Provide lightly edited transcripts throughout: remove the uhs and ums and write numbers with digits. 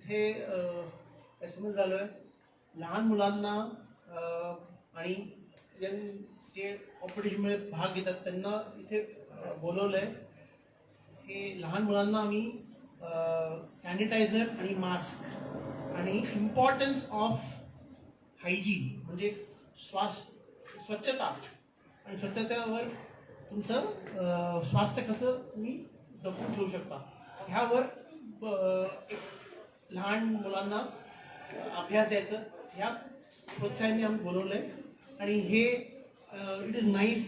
इथे एसएमएस झालो आहे. लहान मुलांना आणि यंग जे कॉम्पिटिशनमध्ये भाग घेतात त्यांना इथे बोलवलं आहे. हे लहान मुलांना आम्ही सॅनिटायझर आणि मास्क आणि इम्पॉर्टन्स ऑफ हायजीन म्हणजे स्वच्छता आणि स्वच्छतेवर तुमचं स्वास्थ्य कसं तुम्ही जपून ठेवू शकता ह्यावर एक लहान मुलांना अभ्यास द्यायचं ह्या प्रोत्साहनाने आम्ही बोलवलं आहे. आणि हे इट इज नाईस.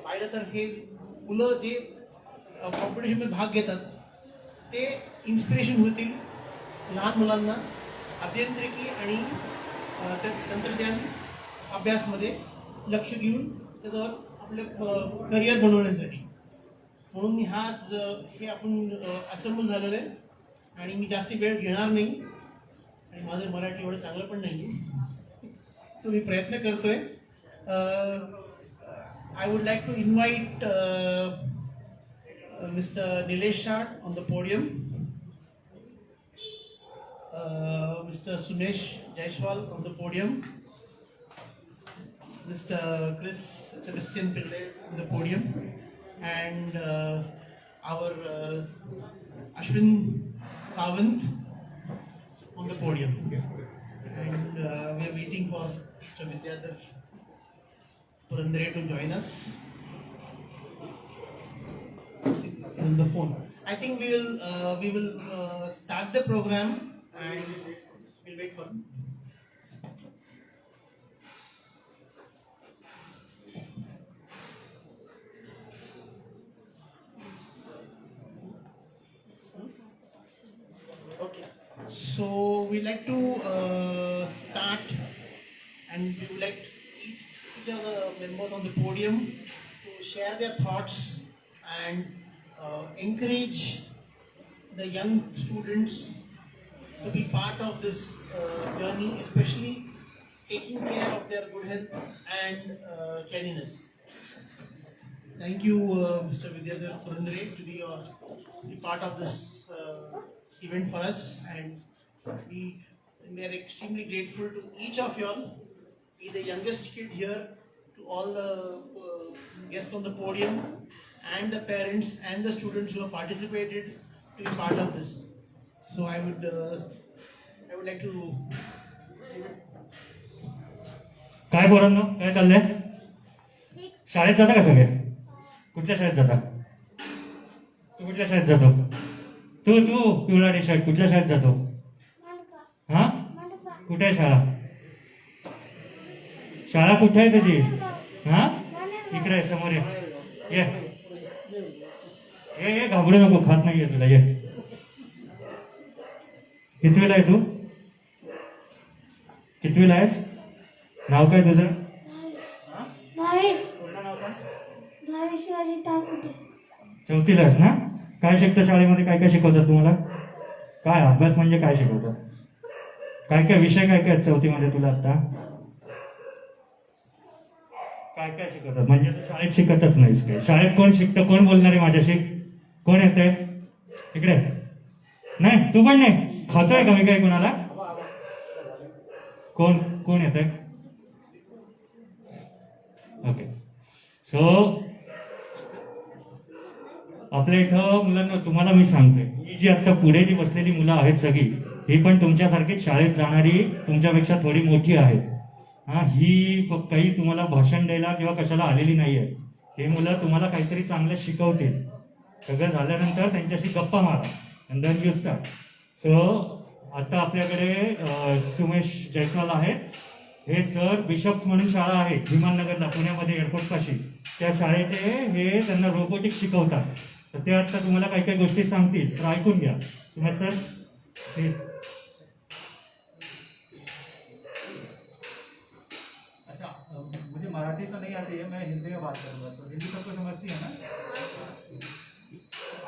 पाहिलं तर हे मुलं जे कॉम्पिटिशनमध्ये भाग घेतात ते इन्स्पिरेशन होतील लहान मुलांना अभियांत्रिकी आणि तंत्रज्ञान अभ्यासमध्ये लक्ष देऊन त्याच्यावर आपलं करिअर बनवण्यासाठी. म्हणून हे आपण असेंबल झालेलं आहे आणि मी जास्ती वेळ घेणार नाही आणि माझं मराठी एवढं चांगलं पण नाही आहे, तो मी प्रयत्न करतोय. I would like to invite mister Nilesh Shah on the podium, Mr. Sunesh Jaiswal on the podium, Mr. Chris Sebastian Pillai on the podium, and our Ashwin Sawant on the podium. And we are waiting for Mr. Vidyadhar Purandare to join us on the phone. I think we will start the program and we'll wait for him. Okay, so we like to start, and we would like each of the members on the podium to share their thoughts and encourage the young students to be part of this journey, especially taking care of their good health and cleanliness. Thank you, Mr. Vidyadhar Purandare, to be part of this event for us, and we are extremely grateful to each of y'all, be the youngest kid here, to all the guests on the podium, and the parents and the students who have participated to be part of this. So I would like to. काय पोरांनो, काय चाललंय? शाळेत जाता का सगळे? कुठल्या शाळेत जाता? तू कुठल्या शाळेत जातो? तू पिवळा टी शर्ट कुठल्या शाळेत जातो? हा, कुठे आहे शाळा? शाळा कुठे आहे तुझी? हा, इकडे आहे, समोर ये. ये घाबरू नको, खात नाहीये तुला. ये. कितवीला आहे तू? कितवीला आहेस? नाव काय तुझं? पूर्ण नाव सांग. चौथीला आहेस ना? काय शिकतं शाळेमध्ये? काय काय शिकवतात तुम्हाला? काय अभ्यास म्हणजे काय शिकवतात? काय काय विषय काय काय चौथीमध्ये तुला आता? काय काय शिकवतात? म्हणजे तू शाळेत शिकतच नाहीस काय? शाळेत कोण शिकतं? कोण बोलणार आहे माझ्याशी? कोण येतंय इकडे? नाही, तू पण नाही. खातोय का मी काय कोणाला? कोण येतंय? ओके, सो आपल्या इथं मुलांना तुम्हाला मी सांगतोय, ही जी आता पुढे जी बसलेली मुलं आहेत सगळी, ही पण तुमच्यासारखीच शाळेत जाणारी, तुमच्यापेक्षा थोडी मोठी आहेत. ही काही तुम्हाला भाषण द्यायला किंवा कशाला आलेली नाही आहे. हे मुलं तुम्हाला काहीतरी चांगलं शिकवतील. सगळं झाल्यानंतर त्यांच्याशी गप्पा मारा and then you start. सो आता आपल्याकडे सुमेश जयस्वाल आहेत. हे सर बिशप्स म्हणून शाळा आहे विमाननगरला, पुण्यामध्ये एअरपोर्ट पाशी. त्या शाळेचे हे त्यांना रोबोटिक्स शिकवतात. तर ते आता तुम्हाला काही काही गोष्टी सांगतील, तर ऐकून घ्या. Sumesh sir please. अच्छा, मुझे मराठी तो नहीं आती है, मैं हिंदी में बात करूँगा. तो हिंदी सबको समझती है ना?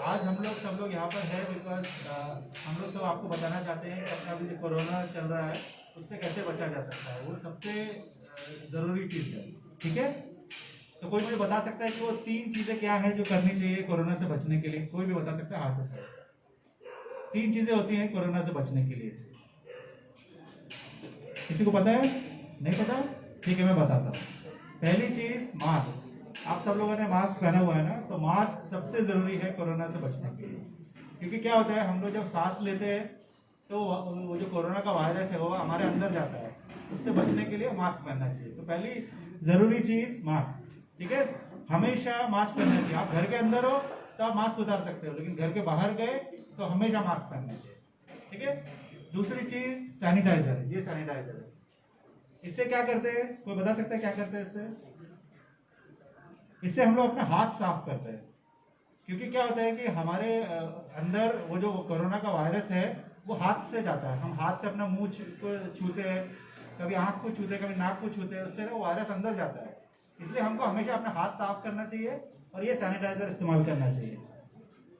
आज हम लोग सब लोग यहाँ पर है बिकॉज हम लोग सब आपको बताना चाहते हैं कि अपना अभी जो कोरोना चल रहा है उससे कैसे बचा जा सकता है. वो सबसे ज़रूरी चीज़ है. ठीक है, तो कोई मुझे बता सकता है कि वो 3 चीज़ें क्या है जो करनी चाहिए कोरोना से बचने के लिए? कोई भी बता सकता है हाथ उठाए. 3 चीजें होती हैं कोरोना से बचने के लिए। किसी को पता है? नहीं पता? ठीक है, मैं बताता हूँ। पहली चीज मास्क। आप सब लोगों ने मास्क पहना हुआ है ना, तो मास्क सबसे जरूरी है कोरोना से बचने के लिए। क्योंकि क्या होता है, हम लोग जब सांस लेते हैं तो वो जो कोरोना का वायरस है वो हमारे अंदर जाता है, उससे बचने के लिए मास्क पहनना चाहिए। तो पहली जरूरी चीज मास्क, ठीक है। हमेशा मास्क पहनना चाहिए। आप घर के अंदर हो तो आप मास्क उतार सकते हो, लेकिन घर के बाहर गए तो हमेशा मास्क पहनना चाहिए, ठीक है। दूसरी चीज सैनिटाइजर। ये सैनिटाइजर है, इससे क्या करते हैं, कोई बता सकता है क्या करते हैं इससे? इससे हम लोग अपने हाथ साफ करते हैं। क्योंकि क्या होता है कि हमारे अंदर वो जो कोरोना का वायरस है वो हाथ से जाता है। हम हाथ से अपना मुंह को छूते हैं, कभी आंख को छूते हैं, कभी नाक को छूते हैं, उससे ना वो वायरस अंदर जाता है। इसलिए हमको हमेशा अपना हाथ साफ करना चाहिए और ये सैनिटाइजर इस्तेमाल करना चाहिए।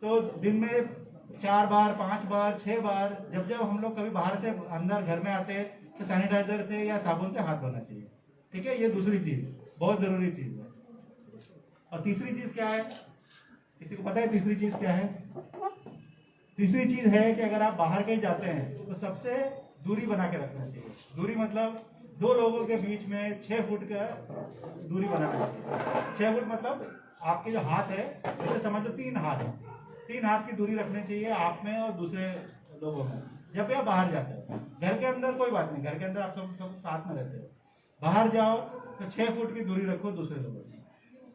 तो दिन में 4 बार, 5 बार, 6 बार, जब जब हम लोग कभी बाहर से अंदर घर में आते हैं तो सैनिटाइजर से या साबुन से हाथ धोना चाहिए, ठीक है। ये दूसरी चीज, बहुत जरूरी चीज है। और तीसरी चीज क्या है, किसी को पता है तीसरी चीज क्या है? तीसरी चीज है कि अगर आप बाहर कहीं जाते हैं तो सबसे दूरी बना के रखना चाहिए। दूरी मतलब 2 लोगों के बीच में 6 फुट का दूरी बनाना चाहिए। 6 फुट मतलब आपके जो हाथ है, जैसे समझ लो 3 हाथ है, 3 हाथ की दूरी रखनी चाहिए आप में और दूसरे लोगों में, जब भी आप बाहर जाते हो। घर के अंदर कोई बात नहीं, घर के अंदर आप सब साथ में रहते हो। बाहर जाओ तो 6 फुट की दूरी रखो दूसरे लोगों से।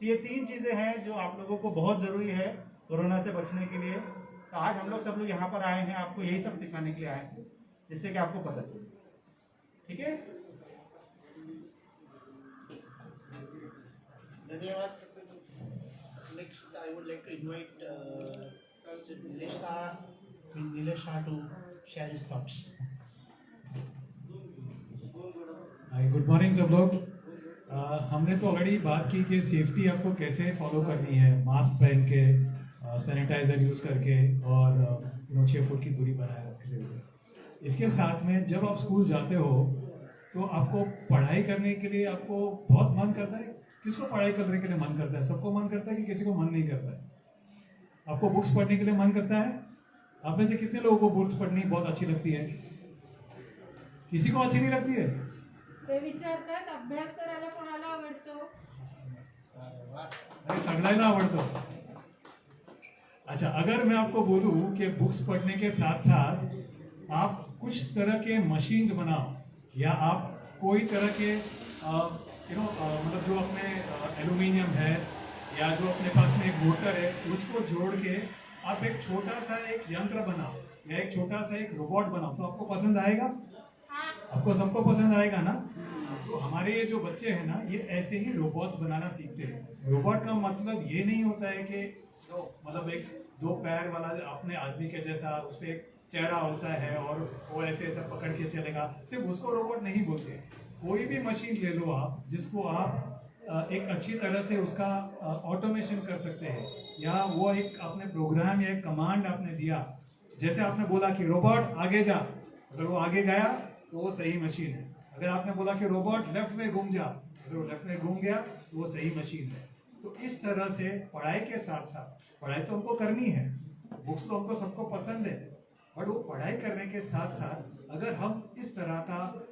ये 3 चीजें हैं जो आप लोगों को बहुत जरूरी है कोरोना से बचने के लिए। तो आज हम लोग सब लोग यहाँ पर आए हैं, आपको यही सब सिखाने के लिए आए हैं, जिससे कि आपको पता चले, ठीक है। धन्यवाद। Next, I would like to invite Mr. Nilesh Shah to share his thoughts. Hi, good morning सब लोग। हमने तो ऑलरेडी बात की कि सेफ्टी आपको कैसे फॉलो करनी है, मास्क पहन के, सैनिटाइजर यूज़ करके और 6 फुट की दूरी बनाए रखते हुए। इसके साथ में जब आप स्कूल जाते हो तो आपको पढ़ाई करने के लिए आपको बहुत मन करता है। किसको पढ़ाई करने के लिए मन करता है? सबको मन करता है कि किसी को मन नहीं करता है? आपको बुक्स पढ़ने के लिए मन करता है? आप में से कितने लोगों को बुक्स पढ़नी बहुत अच्छी लगती है? किसी को अच्छी नहीं लगती है? ते विचारतात अभ्यास करायला कोणाला आवडतो? अरे सगळ्यांना आवडतो। अच्छा, अगर मैं आपको बोलूं कि बुक्स पढ़ने के साथ साथ आप कुछ तरह के मशीन्स बनाओ, या आप कोई तरह के मतलब जो अपने एल्यूमिनियम है या जो अपने पास में एक मोटर है उसको जोड़ के आप एक छोटा सा एक यंत्र बनाओ या एक छोटा सा एक रोबोट बनाओ, तो आपको पसंद आएगा? आपको सबको पसंद आएगा ना? तो हमारे ये जो बच्चे हैं ना, ये ऐसे ही रोबोट्स बनाना सीखते हैं। रोबोट का मतलब ये नहीं होता है कि जो मतलब एक 2 पैर वाला अपने आदमी के जैसा उस पर एक चेहरा होता है और वो ऐसे ऐसा पकड़ के चलेगा, सिर्फ उसको रोबोट नहीं बोलते। कोई भी मशीन ले लो आप, जिसको आप एक अच्छी तरह से उसका ऑटोमेशन कर सकते हैं, या वो एक आपने प्रोग्राम या एक कमांड आपने दिया, जैसे आपने बोला कि रोबोट आगे जा, अगर वो आगे गया तो वो सही मशीन है। अगर आपने बोला कि रोबोट लेफ्ट में घूम जा, अगर वो लेफ्ट में घूम गया तो वो सही मशीन है। तो इस तरह से पढ़ाई के साथ साथ, पढ़ाई तो हमको करनी है, बुक्स तो हमको सबको पसंद है, बट वो पढ़ाई करने के साथ साथ अगर हम इस तरह का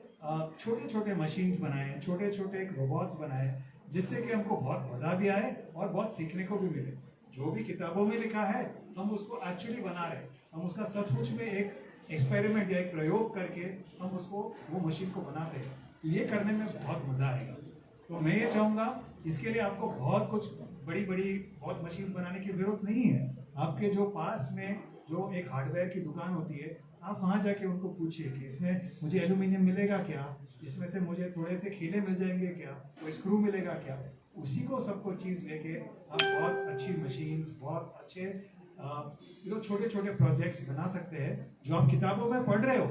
छोटे छोटे मशीन्स बनाएं, छोटे छोटे एक रोबोट्स बनाएं, जिससे कि हमको बहुत मज़ा भी आए और बहुत सीखने को भी मिले। जो भी किताबों में लिखा है हम उसको एक्चुअली बना रहे हैं, हम उसका सचमुच में एक एक्सपेरिमेंट या एक प्रयोग करके हम उसको वो मशीन को बनाते हैं। तो ये करने में बहुत मज़ा आएगा। तो मैं ये चाहूँगा, इसके लिए आपको बहुत कुछ बड़ी बड़ी बहुत मशीन बनाने की ज़रूरत नहीं है। आपके जो पास में जो एक हार्डवेयर की दुकान होती है, आप वहाँ जाके उनको पूछिए कि इसमें मुझे एल्यूमिनियम मिलेगा क्या, इसमें से मुझे थोड़े से खीले मिल जाएंगे क्या, कोई स्क्रू मिलेगा क्या। उसी को सबको चीज़ लेके आप बहुत अच्छी मशीन्स, बहुत अच्छे छोटे छोटे प्रोजेक्ट्स बना सकते हैं, जो आप किताबों में पढ़ रहे हो,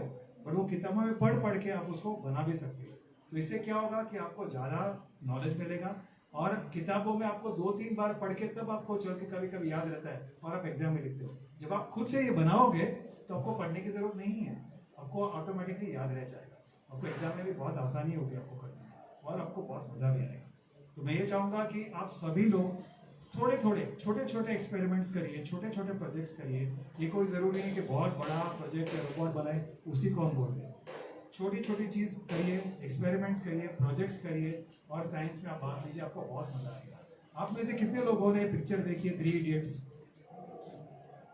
पर वो किताबों में पढ़ के आप उसको बना भी सकते हो। तो इससे क्या होगा कि आपको ज़्यादा नॉलेज मिलेगा, और किताबों में आपको 2-3 बार पढ़ के तब आपको चल के कभी कभी याद रहता है और आप एग्जाम में लिखते हो। जब आप खुद से ये बनाओगे तो आपको पढ़ने की जरूरत नहीं है, आपको ऑटोमेटिकली याद रह जाएगा, आपको एग्जाम में भी बहुत आसानी होगी आपको करने में, और आपको बहुत मज़ा भी आएगा। तो मैं ये चाहूँगा कि आप सभी लोग थोड़े थोड़े छोटे छोटे एक्सपेरिमेंट्स करिए, छोटे छोटे प्रोजेक्ट्स करिए। ये कोई ज़रूरी नहीं कि बहुत बड़ा प्रोजेक्ट या रोबोट बनाए उसी को हम बोलते हैं। छोटी छोटी चीज़ करिए, एक्सपेरिमेंट्स करिए, प्रोजेक्ट्स करिए और साइंस में आप भाग लीजिए, आपको बहुत मजा आएगा। आप में से कितने लोगों ने पिक्चर देखी है 3 इडियट्स?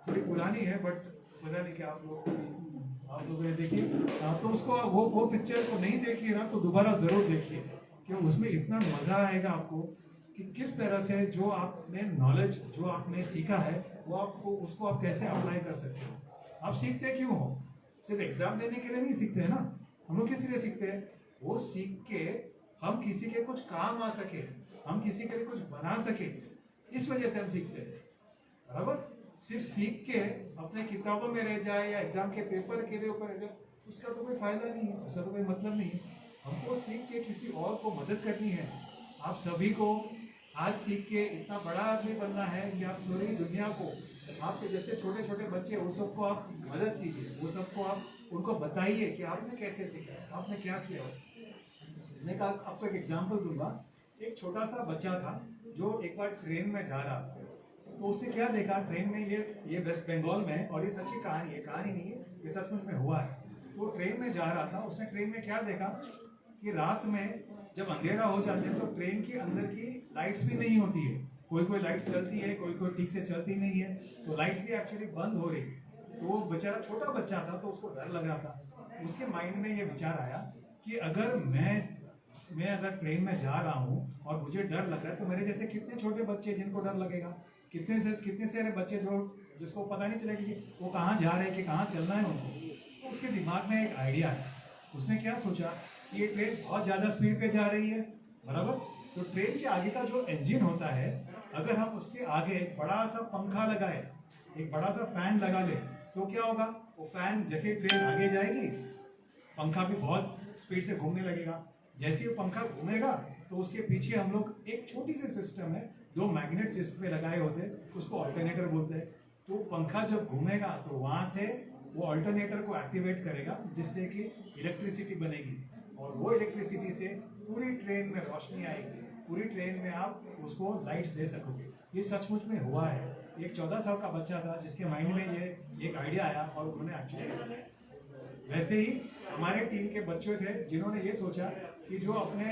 थोड़ी पुरानी है बट पता नहीं कि आप लोगों ने देखी। तो उसको वो पिक्चर को नहीं देखिए ना तो दोबारा ज़रूर देखिए, कि उसमें इतना मज़ा आएगा आपको कि किस तरह से जो आपने नॉलेज जो आपने सीखा है वो आपको उसको आप कैसे अप्लाई कर सकते हो। आप सीखते क्यों हो? सिर्फ एग्जाम देने के लिए नहीं सीखते हैं ना, हम लोग किस लिए सीखते हैं? वो सीख के हम किसी के कुछ काम आ सके, हम किसी के लिए कुछ बना सके, इस वजह से हम सीखते हैं। बराबर? सिर्फ सीख के अपने किताबों में रह जाए या एग्जाम के पेपर के लिए ऊपर रह जाए, उसका तो कोई फायदा नहीं है, उसका तो कोई मतलब नहीं है। हमको सीख के किसी और को मदद करनी है। आप सभी को आज सीख के इतना बड़ा आदमी बनना है कि आप सारी दुनिया को, आपके जैसे छोटे छोटे बच्चे वो सबको आप मदद कीजिए, वो सबको आप उनको बताइए कि आपने कैसे सीखा, आपने क्या किया। मैं आपको एक एग्जांपल दूंगा। एक छोटा सा बच्चा था जो एक बार ट्रेन में जा रहा था, तो उसने क्या देखा ट्रेन में, ये वेस्ट बंगाल में, और ये सच्ची कहानी है, कहानी नहीं है, ये सचमुच में हुआ है। वो ट्रेन में जा रहा था, उसने ट्रेन में क्या देखा कि रात में जब अंधेरा हो जाता है तो ट्रेन के अंदर की लाइट्स भी नहीं होती है, कोई लाइट्स चलती है, कोई ठीक से चलती नहीं है, तो लाइट्स भी एक्चुअली बंद हो रही। तो वो बेचारा छोटा बच्चा था तो उसको डर लग रहा था। उसके माइंड में ये विचार आया कि अगर मैं अगर ट्रेन में जा रहा हूँ और मुझे डर लग रहा है तो मेरे जैसे कितने छोटे बच्चे जिनको डर लगेगा, कितने सारे बच्चे जिसको पता नहीं चलेगा कि वो कहाँ जा रहे हैं, कि कहाँ चलना है उनको। तो उसके दिमाग में एक आइडिया आया। उसने क्या सोचा कि ये ट्रेन बहुत ज़्यादा स्पीड पे जा रही है, बराबर, तो ट्रेन के आगे का जो इंजन होता है, अगर हम उसके आगे एक बड़ा सा पंखा लगाए, एक बड़ा सा फैन लगा ले, तो क्या होगा, वो फैन जैसे ट्रेन आगे जाएगी पंखा भी बहुत स्पीड से घूमने लगेगा। जैसे ही पंखा घूमेगा तो उसके पीछे हम लोग एक छोटी सी सिस्टम है, 2 मैग्नेट्स जिस पे लगाए होते हैं, उसको ऑल्टरनेटर बोलते हैं। तो पंखा जब घूमेगा तो वहाँ से वो ऑल्टरनेटर को एक्टिवेट करेगा, जिससे कि इलेक्ट्रिसिटी बनेगी, और वो इलेक्ट्रिसिटी से पूरी ट्रेन में रोशनी आएगी, पूरी ट्रेन में आप उसको लाइट्स दे सकोगे। ये सचमुच में हुआ है। एक 14 साल का बच्चा था जिसके माइंड में ये एक आइडिया आया और उन्होंने एक्चुअली। वैसे ही हमारे टीम के बच्चे थे जिन्होंने ये सोचा कि जो अपने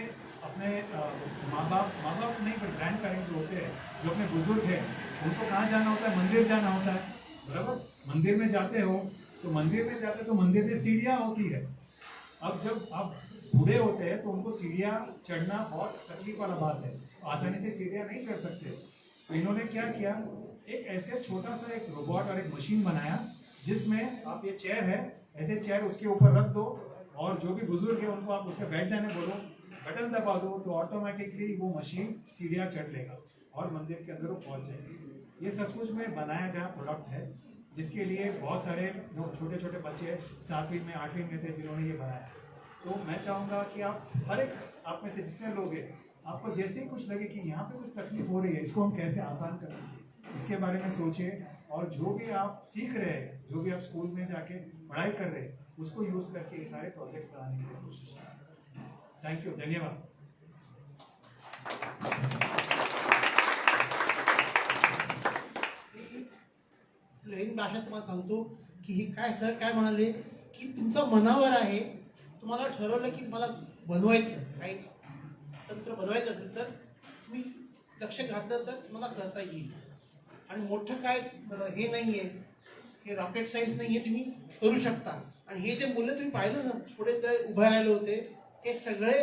माँ बाप नहीं, पर ग्रैंड पेरेंट्स जो होते हैं, जो अपने बुजुर्ग हैं, उनको कहाँ जाना होता है, मंदिर जाना होता है, बराबर। मंदिर में जाते हो तो मंदिर में सीढ़ियाँ होती है। अब जब आप बूढ़े होते हैं तो उनको सीढ़ियाँ चढ़ना बहुत तकलीफ वाला बात है, आसानी से सीढ़ियाँ नहीं चढ़ सकते। तो इन्होंने क्या किया, एक ऐसे छोटा सा एक रोबोट और एक मशीन बनाया जिसमें आप, ये चेयर है, ऐसे चेयर उसके ऊपर रख दो और जो भी बुजुर्ग है उनको आप उस पर बैठ जाने बोलो, बटन दबा दो तो ऑटोमेटिकली वो मशीन सीढ़ियाँ चढ़ लेगा और मंदिर के अंदर वो पहुँच जाएगी। ये सचमुच में बनाया गया प्रोडक्ट है, जिसके लिए बहुत सारे लोग, छोटे छोटे बच्चे 7वीं में 8वीं में थे जिन्होंने ये बनाया। तो मैं चाहूँगा कि आप हर एक, आप में से जितने लोग हैं, आपको जैसे ही कुछ लगे कि यहाँ पे कुछ तकलीफ हो रही है, इसको हम कैसे आसान कर सकते, इसके बारे में सोचिए। और जो भी आप सीख रहे हैं, जो भी आप स्कूल में जाके पढ़ाई कर रहे हैं, उसको यूज़ करके ये सारे प्रोजेक्ट्स बनाने की कोशिश करें। थैंक यू, धन्यवाद। प्लेन भाषेत तुम्हाला सांगतो की हे काय सर काय म्हणाले की तुमचं मनावर आहे, तुम्हाला ठरवलं की तुम्हाला बनवायचं काही तंत्र बनवायचं असेल तर तुम्ही लक्ष घातलं तर तुम्हाला करता येईल। आणि मोठं काय हे नाही आहे, हे रॉकेट सायन्स नाही आहे, तुम्ही करू शकता। आणि हे जे मुलं तुम्ही पाहिलं ना पुढे ते उभे राहिले होते, हे सगळे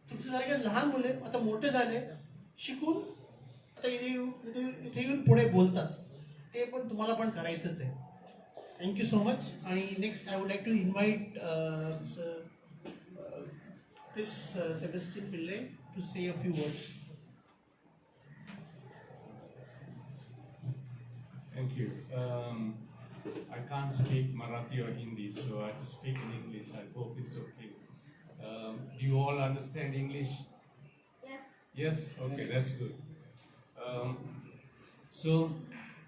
तुमच्यासारखे लहान मुले आता मोठे झाले, शिकून आता इथे येऊन पुढे बोलतात, ते पण तुम्हाला पण करायचंच आहे। Thank you so much. आणि next I would like to invite Sebastian Pillai to say a few words. Thank you. I can't speak Marathi or Hindi, so I have to speak in English. I hope it's okay. Do you all understand English? Yes. Yes? Okay, that's good. So,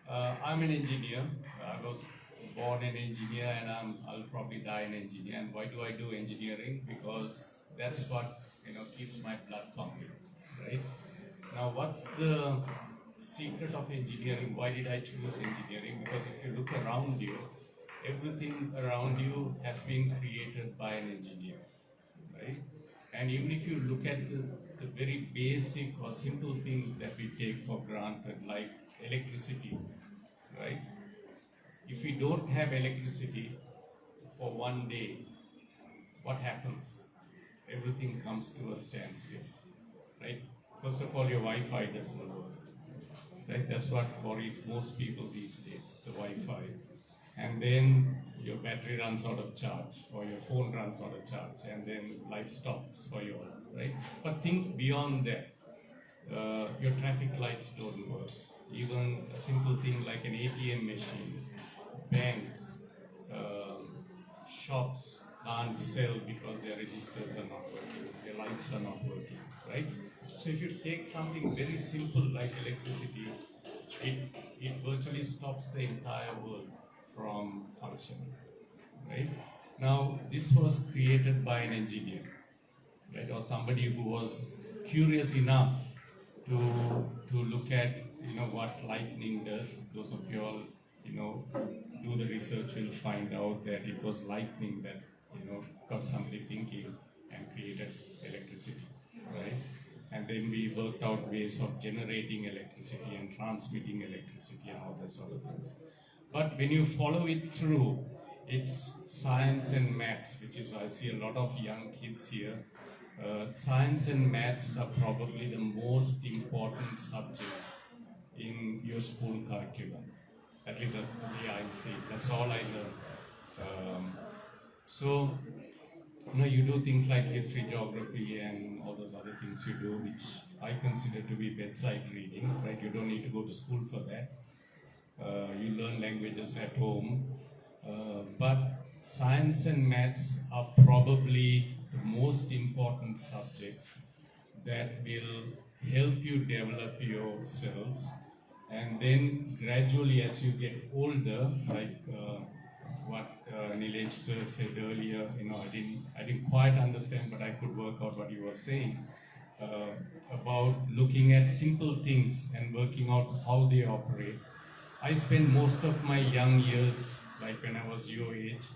I'm an engineer. I was born an engineer and I'll probably die an engineer. And why do I do engineering? Because that's what keeps my blood pumping, right? Now, what's the secret of engineering. Why did I choose engineering? Because if you look around you, everything around you has been created by an engineer, right? And even if you look at the very basic or simple thing that we take for granted, like electricity, right? If we don't have electricity for one day, what happens? Everything comes to a standstill, right? First of all, your Wi-Fi doesn't work, right? That's what worries most people these days, the Wi-Fi. And then your battery runs out of charge, or your phone runs out of charge, and then life stops for you all, right? But think beyond that. Your traffic lights don't work. Even a simple thing like an ATM machine, banks, shops can't sell because their registers are not working, their lights are not working, right? So if you take something very simple like electricity, it virtually stops the entire world from functioning, right? Now, this was created by an engineer, right, or somebody who was curious enough to look at, what lightning does. Those of you all, do the research will find out that it was lightning that, got somebody thinking and created electricity, right? And then we worked out ways of generating electricity and transmitting electricity and all that sort of things. But when you follow it through, it's science and maths, which is why I see a lot of young kids here. Science and maths are probably the most important subjects in your school curriculum. At least that's the way I see it. That's all I learned. So, you do things like history, geography, and all those other things you do, which I consider to be bedside reading, right? You don't need to go to school for that. You learn languages at home. But science and maths are probably the most important subjects that will help you develop yourselves. And then gradually, as you get older, like what Nilesh sir said earlier, I didn't quite understand, but I could work out what he was saying about looking at simple things and working out how they operate. I spent most of my young years, like when I was your age,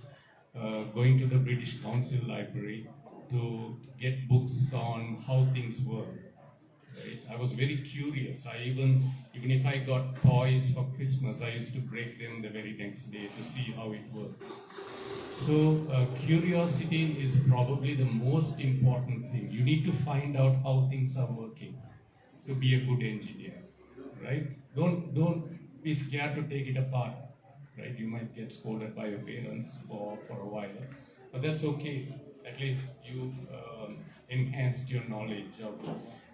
going to the British Council Library to get books on how things work. Right? I was very curious. Even if I got toys for Christmas, I used to break them the very next day to see how it works. So curiosity is probably the most important thing. You need to find out how things are working to be a good engineer, right? Don't be scared to take it apart, right? You might get scolded by your parents for a while, but that's okay. At least you enhanced your knowledge of,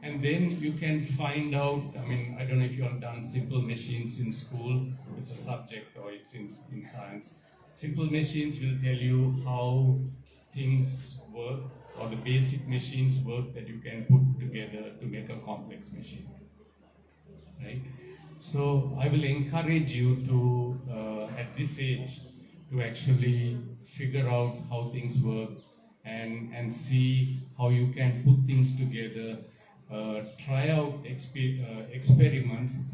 and then you can find out. I don't know if you have done simple machines in school. It's a subject, or it's in science. Simple machines will tell you how things work, or the basic machines work that you can put together to make a complex machine, right? So I will encourage you to, at this age, to actually figure out how things work and see how you can put things together. Try out experiments.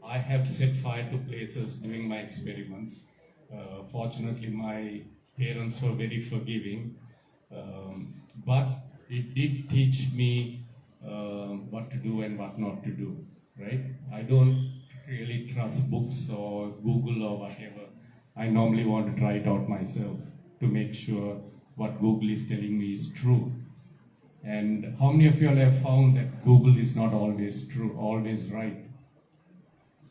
I have set fire to places doing my experiments. Fortunately, my parents were very forgiving, but it did teach me what to do and what not to do, right? I don't really trust books or Google or whatever. I normally want to try it out myself to make sure what Google is telling me is true. And how many of you all have found that Google is not always true, always right?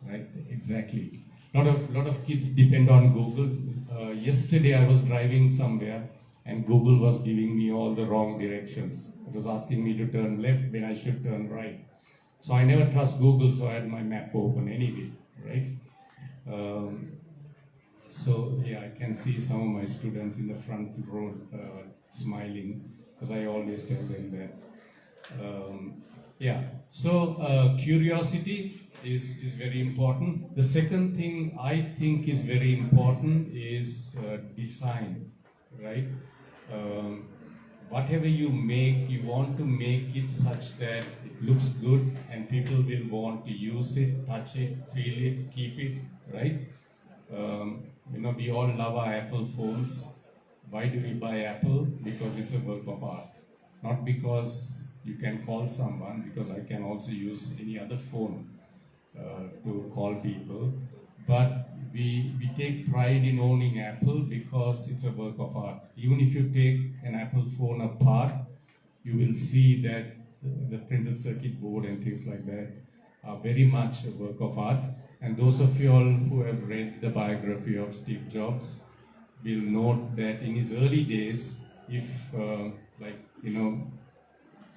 Right? Exactly. Lot of kids depend on Google. Yesterday I was driving somewhere and Google was giving me all the wrong directions. It was asking me to turn left when I should turn right. So I never trust Google, so I had my map open anyway, right? So yeah, I can see some of my students in the front row smiling, because I always tell them that. So curiosity is very important. The second thing I think is very important is design, right? whatever you make, you want to make it such that it looks good and people will want to use it, touch it, feel it, keep it, right? We all love our Apple phones. Why do we buy Apple? Because it's a work of art. Not because you can call someone, because I can also use any other phone to call people. But we take pride in owning Apple because it's a work of art. Even if you take an Apple phone apart, you will see that the printed circuit board and things like that are very much a work of art. And those of you all who have read the biography of Steve Jobs will note that in his early days, if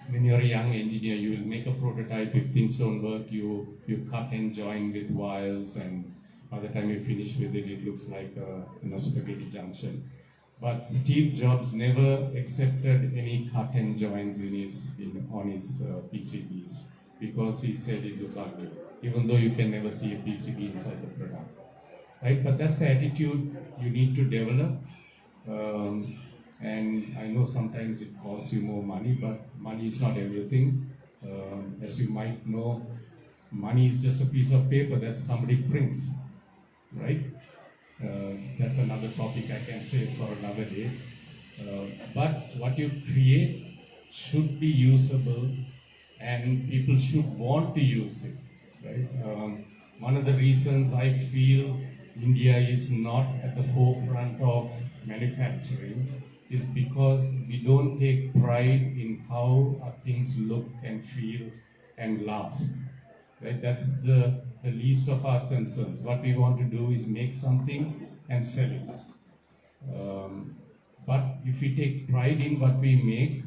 when you're a young engineer, you will make a prototype. If things don't work, you cut and join with wires, and by the time you finish with it, it looks like a spaghetti junction. But Steve Jobs never accepted any cut and joins on his PCBs because he said it looks ugly, even though you can never see a PCB inside the product, right? But that's the attitude you need to develop. And I know sometimes it costs you more money, but money is not everything. As you might know, money is just a piece of paper that somebody prints, right? That's another topic I can say for another day. But what you create should be usable and people should want to use it, right? One of the reasons I feel India is not at the forefront of manufacturing is because we don't take pride in how our things look and feel and last, right? That's the least of our concerns. What we want to do is make something and sell it. But if we take pride in what we make,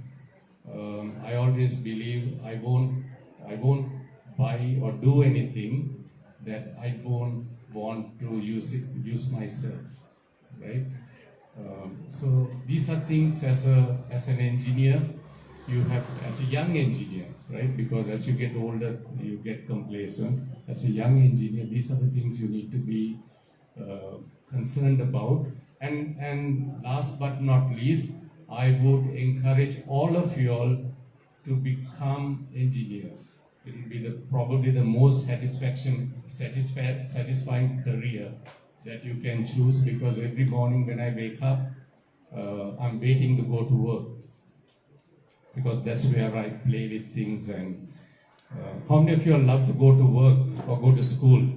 I always believe I won't buy or do anything that I won't want to use myself, right? So these are things as an engineer, you have, as a young engineer, right? Because as you get older, you get complacent. As a young engineer, these are the things you need to be concerned about. And last but not least, I would encourage all of you all to become engineers. It will be probably the most satisfying career that you can choose, because every morning when I wake up, I'm waiting to go to work, because that's where I play with things. And how many of you love to go to work or go to school?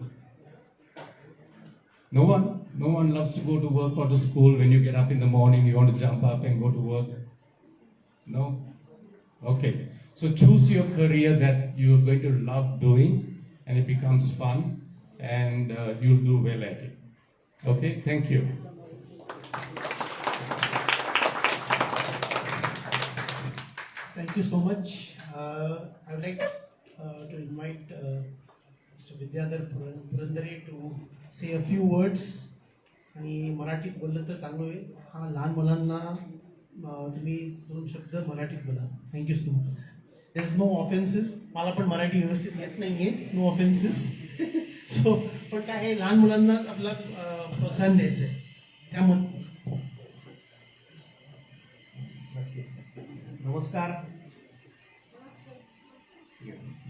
No one loves to go to work or to school. When you get up in the morning, you want to jump up and go to work? No? Okay. So choose your career that you're going to love doing, and it becomes fun, and you'll do well at it. Okay, thank you. Thank you so much. I would like to invite Mr. Vidyadhar Purandare to say a few words. आणि मराठीत बोललं तर चांगलं होईल. हा लहान मुलांना तुम्ही 2 शब्द मराठीत बोला. Thank you so much. There is no offences. मला पण मराठी व्यवस्थित येत नाहीये. No offences. सो पण काय आहे, लहान मुलांना आपला प्रोत्साहन द्यायचं आहे त्यामुळे. नमस्कार.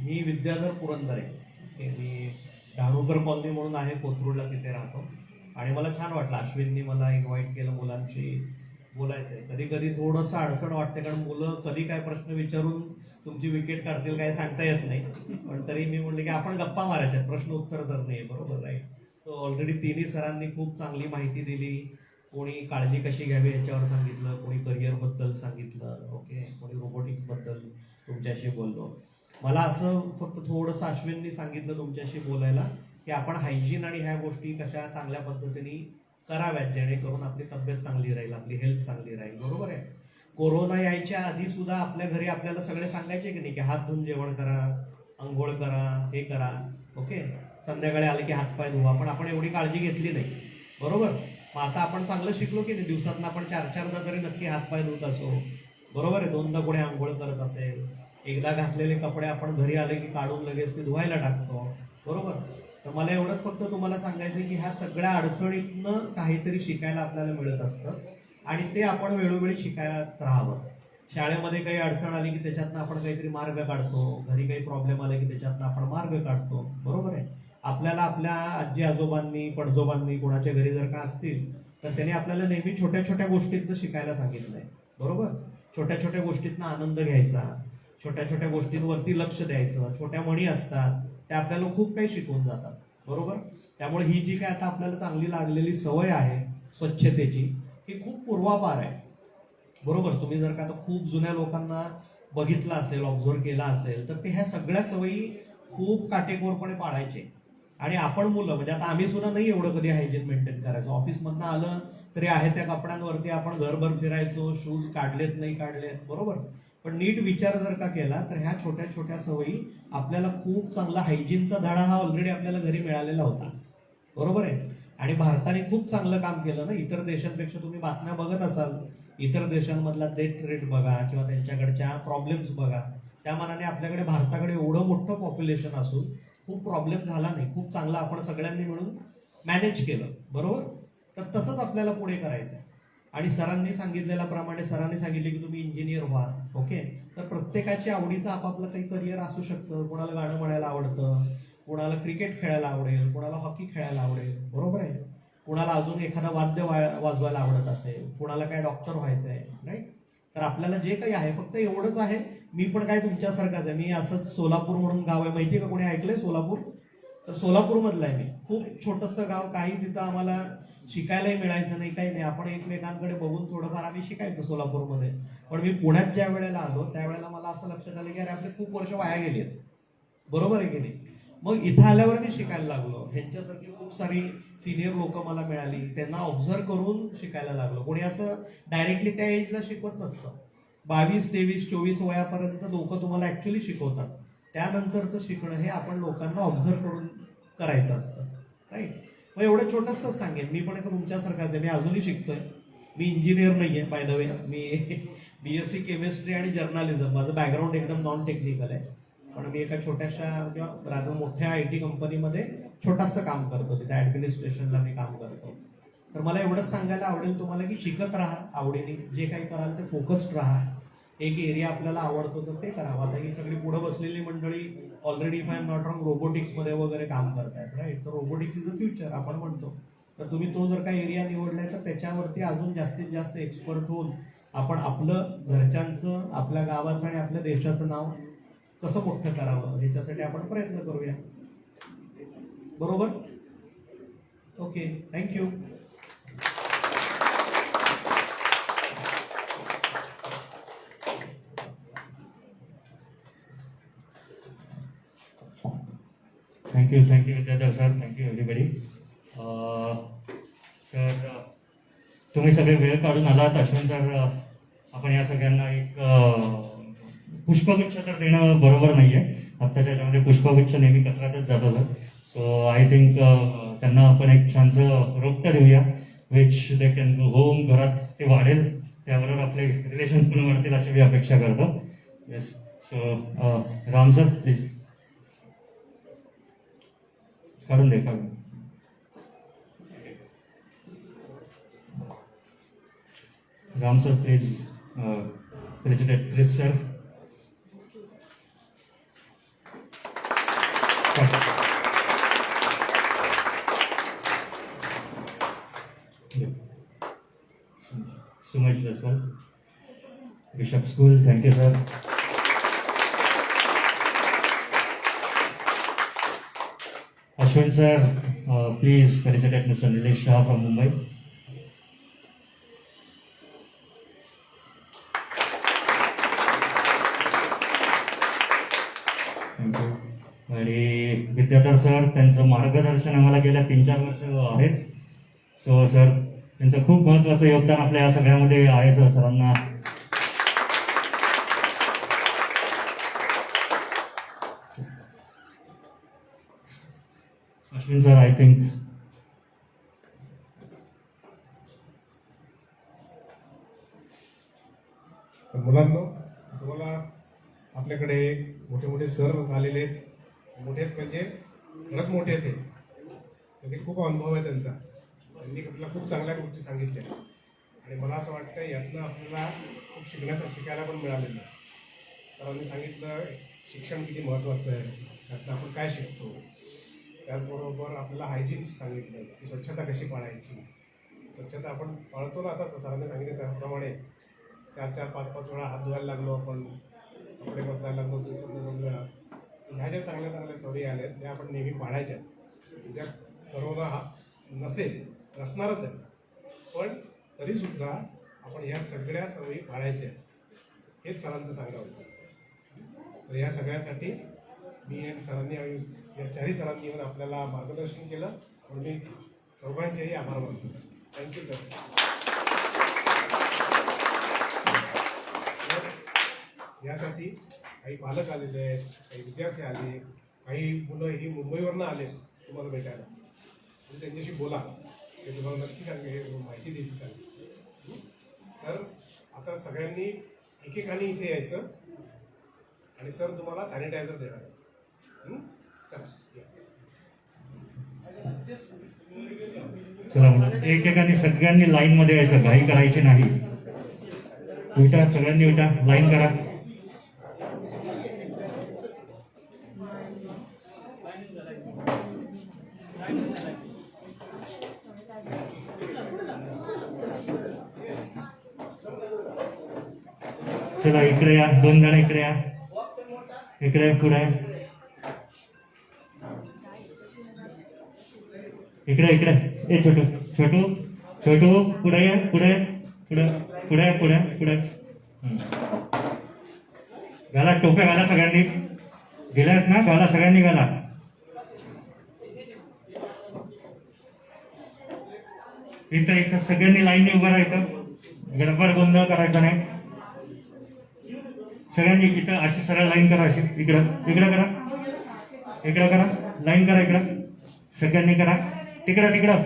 मी विद्याधर पुरंदरे. मी डहाणूकर कॉलनी म्हणून आहे, कोथरूडला, तिथे राहतो. आणि मला छान वाटलं, अश्विननी मला इन्व्हाइट केलं मुलांशी बोलायचं आहे. कधी कधी थोडंसं अडचण वाटते, कारण मुलं कधी काय प्रश्न विचारून तुमची विकेट काढतील काय सांगता येत नाही. पण तरी मी म्हणले की आपण गप्पा मारायच्या, प्रश्न उत्तर तर नाही, बरोबर राईट. सो ऑलरेडी तिन्ही सरांनी खूप चांगली माहिती दिली. कोणी काळजी कशी घ्यावी याच्यावर सांगितलं, कोणी करिअरबद्दल सांगितलं, ओके, कोणी रोबोटिक्सबद्दल तुमच्याशी बोललो. मला असं फक्त थोडंसं अश्विननी सांगितलं तुमच्याशी बोलायला की आपण हायजीन आणि ह्या गोष्टी कशा चांगल्या पद्धतीने कराव्यात, जेणेकरून आपली तब्येत चांगली राहील, आपली हेल्थ चांगली राहील, बरोबर आहे. कोरोना यायच्या आधी सुद्धा आपल्या घरी आपल्याला सगळे सांगायचे की नाही की हात धुवून जेवण करा, आंघोळ करा, हे करा, ओके, संध्याकाळी आले की हातपाय धुवा. पण आपण एवढी काळजी घेतली नाही, बरोबर. मग आता आपण चांगलं शिकलो की नाही, दिवसातून आपण 4-4दा तरी नक्की हातपाय धुत असो, बरोबर आहे. 2दा कोणी आंघोळ करत असेल, एकदा घातलेले कपडे आपण घरी आले की काढून लगेच ते धुवायला टाकतो, बरोबर. तर मला एवढंच फक्त तुम्हाला सांगायचं आहे की ह्या सगळ्या अडचणीतनं काहीतरी शिकायला आपल्याला मिळत असतं, आणि ते आपण वेळोवेळी शिकायला राहावं. शाळेमध्ये काही अडचण आली की त्याच्यातनं आपण काहीतरी मार्ग काढतो, घरी काही प्रॉब्लेम आले की त्याच्यातनं आपण मार्ग काढतो, बरोबर आहे. आपल्याला आपल्या आजी आजोबांनी पणजोबांनी कोणाच्या घरी जर का असतील तर त्यांनी आपल्याला नेहमी छोट्या छोट्या गोष्टीतनं शिकायला सांगितलंय, बरोबर. छोट्या छोट्या गोष्टीतनं आनंद घ्यायचा, छोट्या छोट्या गोष्टींवरती लक्ष द्यायचं, छोट्या म्हणी असतात त्या आपल्याला खूप काही शिकवून जातात, बरोबर. त्यामुळे ही जी काय आता आपल्याला चांगली लागलेली सवय आहे स्वच्छतेची, ही खूप पूर्वापार आहे, बरोबर. तुम्ही जर का आता खूप जुन्या लोकांना बघितलं असेल, ऑब्झर्व केला असेल, तर ते ह्या सगळ्या सवयी खूप काटेकोरपणे पाळायचे. आणि आपण मुलं म्हणजे आता आम्ही सुद्धा नाही एवढं कधी हायजीन मेंटेन करायचो. ऑफिसमधनं आलं तरी आहे त्या कपड्यांवरती आपण घरभर फिरायचो, शूज काढलेत नाही काढलेत, बरोबर. पण नीट विचार जर का केला तर ह्या छोट्या छोट्या सवयी आपल्याला खूप चांगला हायजीनचा धडा हा ऑलरेडी आपल्याला घरी मिळालेला होता, बरोबर आहे. आणि भारताने खूप चांगलं काम केलं ना. इतर देशांपेक्षा तुम्ही बातम्या बघत असाल, इतर देशांमधला डेथ रेट बघा किंवा त्यांच्याकडच्या प्रॉब्लेम्स बघा, त्या मानाने आपल्याकडे भारताकडे एवढं मोठं पॉप्युलेशन असून खूप प्रॉब्लेम झाला नाही, खूप चांगला आपण सगळ्यांनी मिळून मॅनेज केलं, बरोबर. तर तसंच आपल्याला पुढे करायचं आहे. आणि सरांनी सांगितलेल्याप्रमाणे सरांनी सांगितले की तुम्ही इंजिनियर व्हा, ओके. तर प्रत्येकाची आवडीचं आपापलं काही करिअर असू शकतं. कोणाला गाणं म्हणायला आवडतं, कोणाला क्रिकेट खेळायला आवडेल, कोणाला हॉकी खेळायला आवडेल, बरोबर आहे. कोणाला अजून एखादं वाद्य वाजवायला आवडत असेल, कोणाला काय डॉक्टर व्हायचं आहे, राईट. तर आपल्याला जे काही आहे फक्त एवढंच आहे. मी पण काय तुमच्यासारखाच आहे. मी असंच सोलापूर म्हणून गाव आहे, माहिती का कोणी ऐकलंय सोलापूर? तर सोलापूरमधलं आहे मी. खूप छोटंसं गाव, काही तिथं आम्हाला शिकायलाही मिळायचं नाही, काही नाही. आपण एकमेकांकडे बघून थोडंफार आम्ही शिकायचो सोलापूरमध्ये. पण मी पुण्यात ज्या वेळेला आलो त्यावेळेला मला असं लक्षात आलं की अरे आपले खूप वर्ष वाया गेली आहेत, बरोबर आहे की नाही. मग इथं आल्यावर मी शिकायला लागलो. ह्यांच्यासारखी खूप सारी सिनियर लोक मला मिळाली, त्यांना ऑब्झर्व करून शिकायला लागलो. कोणी असं डायरेक्टली त्या एजला शिकवत नसतं. 22, 23, 24 वयापर्यंत लोक तुम्हाला ऍक्च्युली शिकवतात. त्यानंतरचं शिकणं हे आपण लोकांना ऑब्झर्व करून करायचं असतं, राईट. मग एवढं छोटंसं सांगेन. मी पण तुमच्यासारखाच आहे, मी अजूनही शिकतोय. मी इंजिनियर नाही आहे by the way. Me BSc chemistry आणि जर्नलिझम, माझं बॅकग्राऊंड एकदम नॉन टेक्निकल आहे. पण मी एका छोट्याशा किंवा रादर मोठ्या IT कंपनीमध्ये छोटंसं काम करतो, तिथे ऍडमिनिस्ट्रेशनला मी काम करतो. तर मला एवढंच सांगायला आवडेल तुम्हाला की शिकत राहा आवडीने, जे काही कराल ते फोकस्ड राहा. एक एरिया आपल्याला आवडतो तर ते करावं. आता ही सगळी पुढे बसलेली मंडळी already if I am not wrong रोबोटिक्समध्ये वगैरे काम करतायत, राईट. तर रोबोटिक्स इज अ फ्युचर आपण म्हणतो. तर तुम्ही तो जर काही एरिया निवडलाय तर त्याच्यावरती अजून जास्तीत जास्त एक्सपर्ट होऊन आपण आपलं, घरच्यांचं, आपल्या गावाचं आणि आपल्या देशाचं नाव कसं मोठं करावं ह्याच्यासाठी आपण प्रयत्न करूया, बरोबर. Okay, thank you. Thank you Vidyadhar sir, thank you everybody. Sir तुम्ही सगळे वेळ काढून आलात. अश्विन सर, आपण या सगळ्यांना एक पुष्पगुच्छ तर देणं बरोबर नाही आहे. आत्ताच्या याच्यामध्ये पुष्पगुच्छ नेहमी कचऱ्यातच जातो सर. सो आय थिंक त्यांना आपण एक छानसं रोपटं देऊया, विच दे कॅन गो होम. घरात ते वाढेल, त्याबरोबर आपले रिलेशन्स पण वाढतील अशी मी अपेक्षा करतो. Yes. So Ram sir please काढून दे, काढून. Ram sir please felicitate Chris sir. Sumaj Laswal, Bishop School, thank you sir. Ashwin sir, please felicitate Mr. Nilesh Shah from Mumbai. Thank you. आणि विद्याधर सर, त्यांचं मार्गदर्शन आम्हाला गेल्या 3-4 वर्ष आहेच. सो सर, त्यांचं खूप महत्त्वाचं योगदान आपल्या या सगळ्यामध्ये आहे सर. सरांना अश्विन सर, आय थिंक तर मुलांनो, तुम्हाला आपल्याकडे मोठे मोठे सर आलेले आहेत. मोठे आहेत म्हणजे खरंच मोठे आहेत ते. खूप अनुभव आहे त्यांचा. त्यांनी आपल्याला खूप चांगल्या गोष्टी सांगितल्या आणि मला असं वाटतं यातनं आपल्याला खूप शिकायला पण मिळालेलं आहे. सरांनी सांगितलं शिक्षण किती महत्त्वाचं आहे, त्यातनं आपण काय शिकतो. त्याचबरोबर आपल्याला हायजीन सांगितलं की स्वच्छता कशी पाळायची. स्वच्छता आपण पाळतो ना, आता सरांनी सांगितलं त्याप्रमाणे 4-4, 5-5 वेळा हात धुवायला लागलो, आपण कपडे बदलायला लागलो, दिवसातून 2 वेळा. ह्या ज्या चांगल्या चांगल्या सवयी आल्या त्या आपण नेहमी पाळायच्या. उद्या करोना हा नसणारच आहे, पण तरीसुद्धा आपण ह्या सगळ्या सवयी पाळायच्या, हेच सरांचं सांगणं होतं. तर या सगळ्यासाठी मी आणि सरांनी या 4ही सरांनी येऊन आपल्याला मार्गदर्शन केलं, म्हणून मी चौघांचेही आभार मानतो. Thank you sir. यासाठी काही पालक आलेले आहेत, काही विद्यार्थी आले, काही मुलं ही मुंबईवरनं आले तुम्हाला भेटायला. तुम्ही त्यांच्याशी बोला, ते तुम्हाला नक्की सांगेल, माहिती देतील चांगली. तर आता सगळ्यांनी एकेकाने इथे यायचं आणि सर तुम्हाला सॅनिटायझर देणार. चला चला मग एकेकाने सगळ्यांनी लाईन मध्ये यायचं, घाई करायची नाही. उठा, सगळ्यांनी उठा, लाईन करा. चला इकडे या, 2 जण इकडे या, इकडे पुढे, इकडे इकडे. ए छोटू छोटू छोटू पुढे या, पुढे पुढे पुढे पुढे पुढे. घाला टोप्या, घाला सगळ्यांनी. गेल्यात ना, घाला सगळ्यांनी, घाला. इथं सगळ्यांनी लाईनने उभं राहायचं, गडबड गोंधळ करायचा नाही. सगळ्यांनी इथं अशी सरळ लाईन करा, अशी इकडं इकडं करा, इकडं करा, लाईन करा इकडं, सगळ्यांनी करा. तिकडं तिकडं.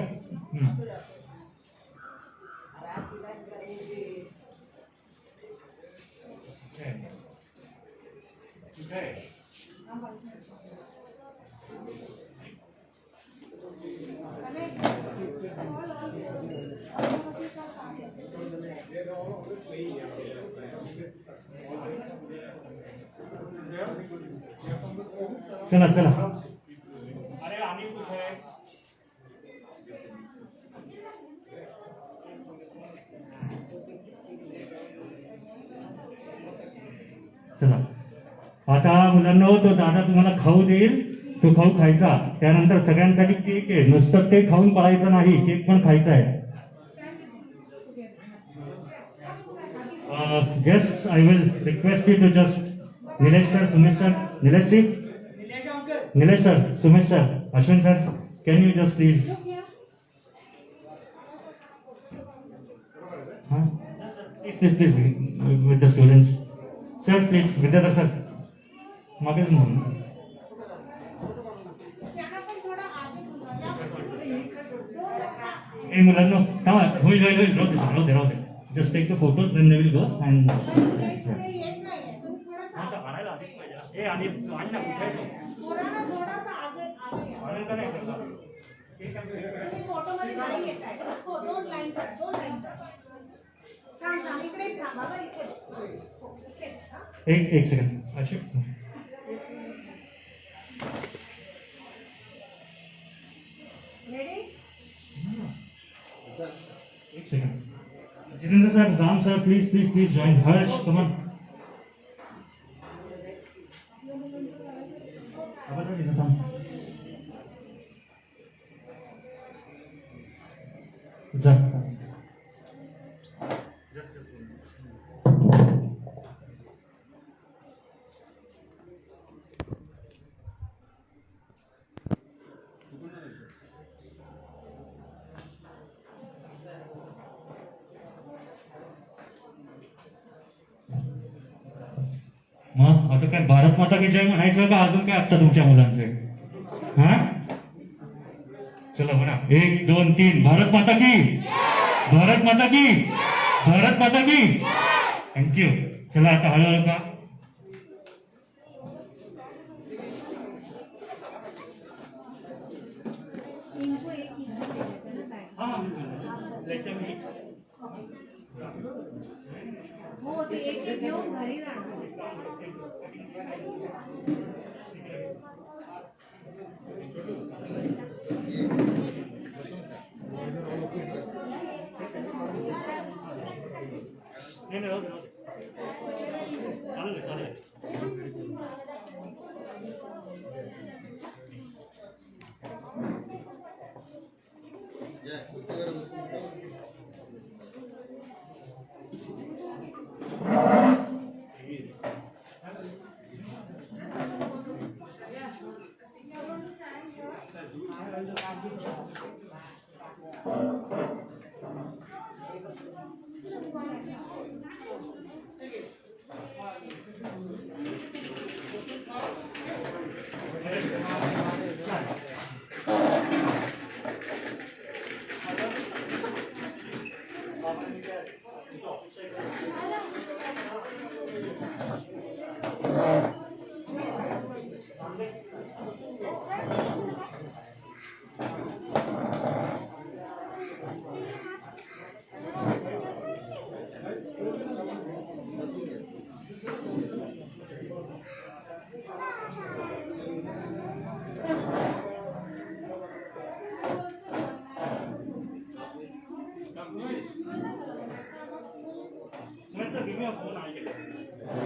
चला चला. अरे आम्ही कुठे आहे? चला आता मुलांना, तो दादा तुम्हाला खाऊ देईल, तो खाऊ खायचा. त्यानंतर सगळ्यांसाठी केक आहे, नुसतं ते खाऊन पळायचं नाही, केक पण खायचा आहे. Just I will request you to just Nilesh sir, Sumesh sir, Nilesh ji, Nilesh sir, Sumesh sir, Ashwin sir, can you just please? Huh? Please, with the students. Sir, please, Vidyadhar sir. मागे तुम्ही. ए मुलांनो, थांबा, होईल होईल होईल, राहू दे. Just take the photos, then they will go and. ए आणि ना कुठे आहे तो? आनंद का नाही करता? एक सेकंड अशोक. एक second. Jitendra sir, Ram sir, please join. Harsh, come on. जा. मग आता काय भारत माता की जय म्हणायचं का अजून काय आता तुमच्या मुलांचं? हा चला म्हणा, 1 2 3. भारत माता की, भारत माता की, भारत माता की. थँक्यू. चला आता हळूहळू का. हा हो ते एक एक घेऊन घरी जाणार. नाही राहू दे. चालेल.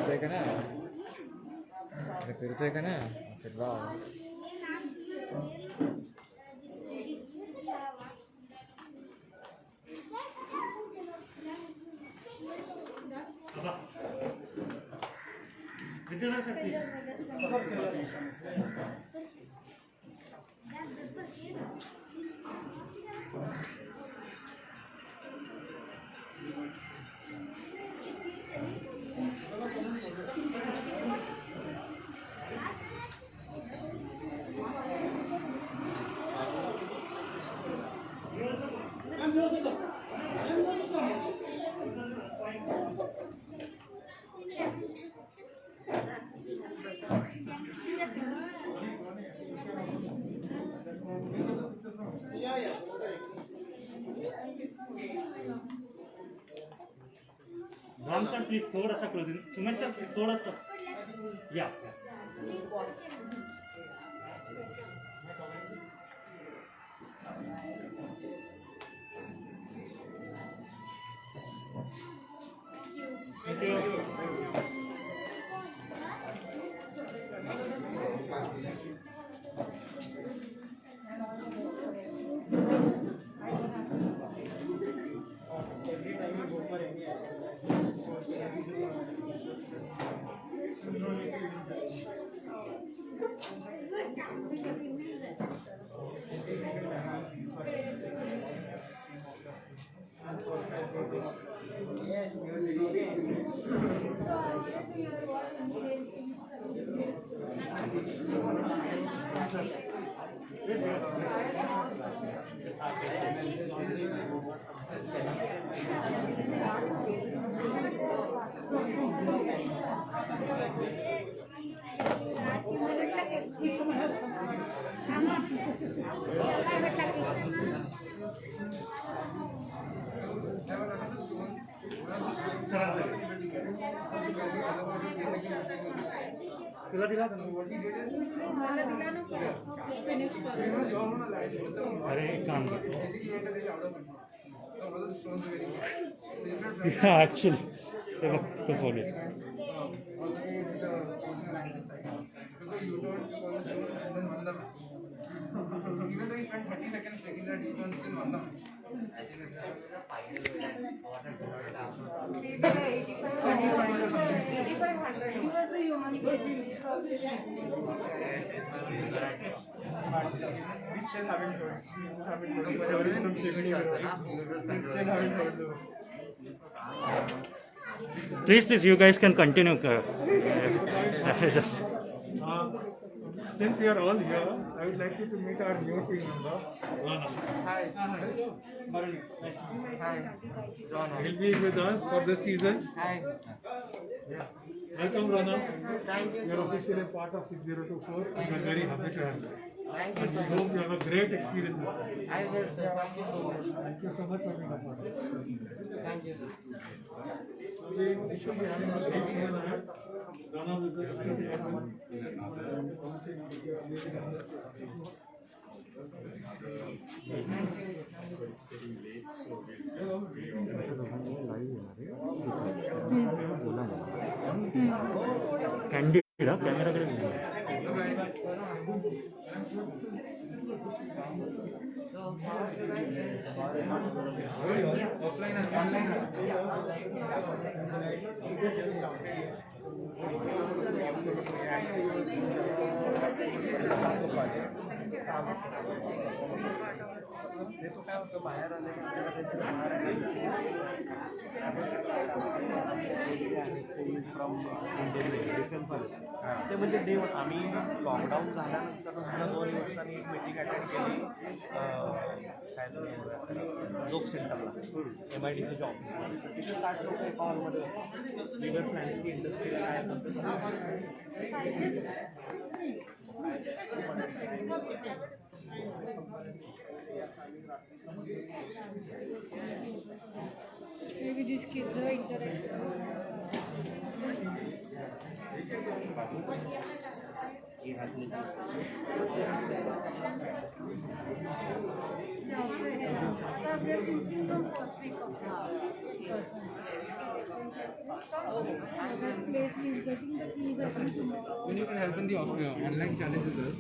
फिरतोय का ना अरे फिरतोय का ना फिरवा राम सर प्लीज थोड़ा सा क्लोज. सुमेश सर थोड़ा सा या थैंक यू. तुला दिला का? मला दिला नको फिनिश कर. अरे एक काम कर. ऍक्च्युली ते बघ तो फोन आहे. Even though you spend 30 seconds checking that, you don't still wonder. Please, you guys can continue. Just. Since you are all here, I would like you to meet our new team member, Rana. Hi. Marani. Hi. Rana. He'll be with us for this season. Hi. Welcome, Rana. Thank you You're so much. officially part of 6024. We are very happy to have you. Thank you And so we much. hope you have a great experience this year. I will, sir. Thank you so much. Thank you so much for being a part of it. Thank you, sir. We should be having a great meal ahead. Ghana visit, I say everyone. Candid कॅमेराकडे Offline and online. ते तो काय होतं बाहेर आले from Indian medical ते म्हणजे day आम्ही लॉकडाऊन झाल्यानंतर सुद्धा 2 दिवसांनी एक मीटिंग अटेंड केली काय जोक सेंटरला MIDCच्या ऑफिसमध्ये तिथे 60 लोक एका हॉलमध्ये होते लिव्हर प्लॅनिंग इंडस्ट्री काय Maybe these kids are interactive. So we are thinking from first week of getting the fees I think tomorrow. We need to help in the online challenges as well.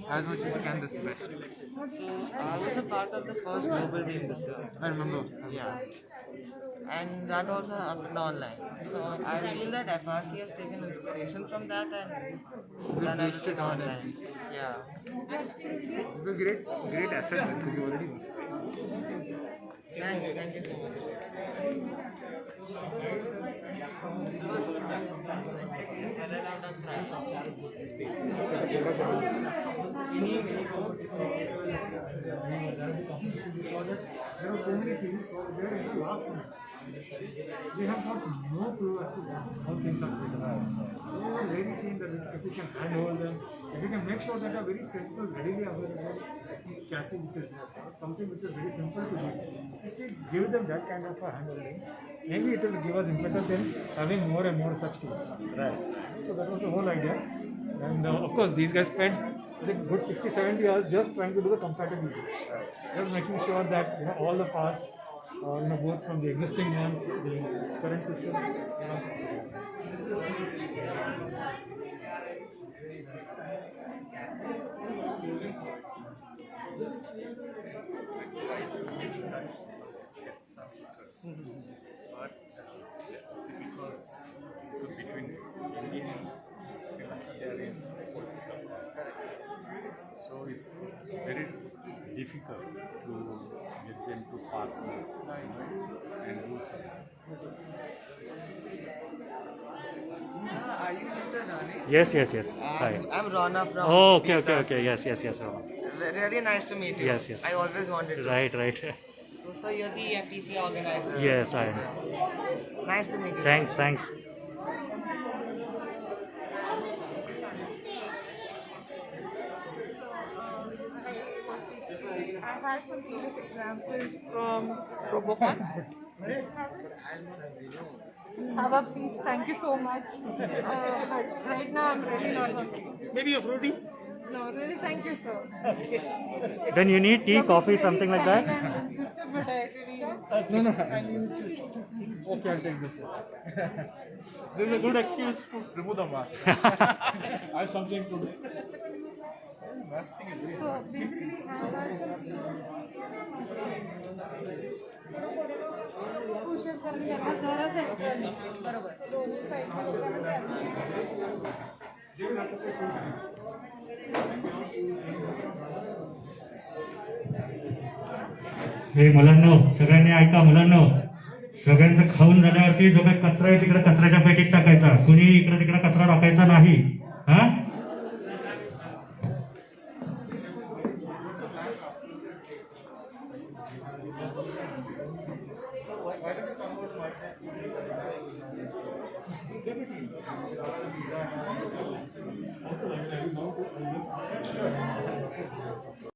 As much as you can, this best. So I was a part of the first global team this year. I remember. Yeah. And that also happened online. So I feel that FRC has taken inspiration from that and done everything online. Yeah. It's a great asset because you already work. Thank you so much. And then I've done There are so many things there in the last minute. We have got no clue as to how things are taken out. So we are very keen that if we can handhold them, if we can make sure that a very simple, readily available chassis which is there, something which is very simple to do. If we give them that kind of a handholding, maybe it will give us impetus in having more and more such tools. Right. So that was the whole idea. And of course, these guys spent I think good 60-70 hours just trying to do the compatibility. Just making sure that all the parts, both from the existing one, the current system, But see, because between India and Sri Lanka there is political conflict. So it's very difficult to get them to partner and do something. Are you Mr. Rani? Yes. Hi. I'm Rana from. Oh, okay. PSRC. Yes. Really nice to meet you. Yes. I always wanted to. Right. So you're the FTC organizer. Yes, I am. Nice to meet you. Thanks. I had some previous examples from Robocon. Hava, please, thank you so much. But right now I'm really not hungry. Maybe a fruity? No, really, thank you, sir. Then you need tea, coffee, something like that? But I really... No. Okay, I'll take this one. This is a good excuse to remove the mask. I have something to do. Mask thing is really So basically, pushup करने जाना जरा से बरोबर दोन्ही हे मुलांनो, सगळ्यांनी ऐका मुलांनो, सगळ्यांचं खाऊन झाल्यावरती जो काही कचरा आहे तिकडे कचऱ्याच्या पेटीत टाकायचा, कुणी इकडे तिकडे कचरा टाकायचा नाही. हा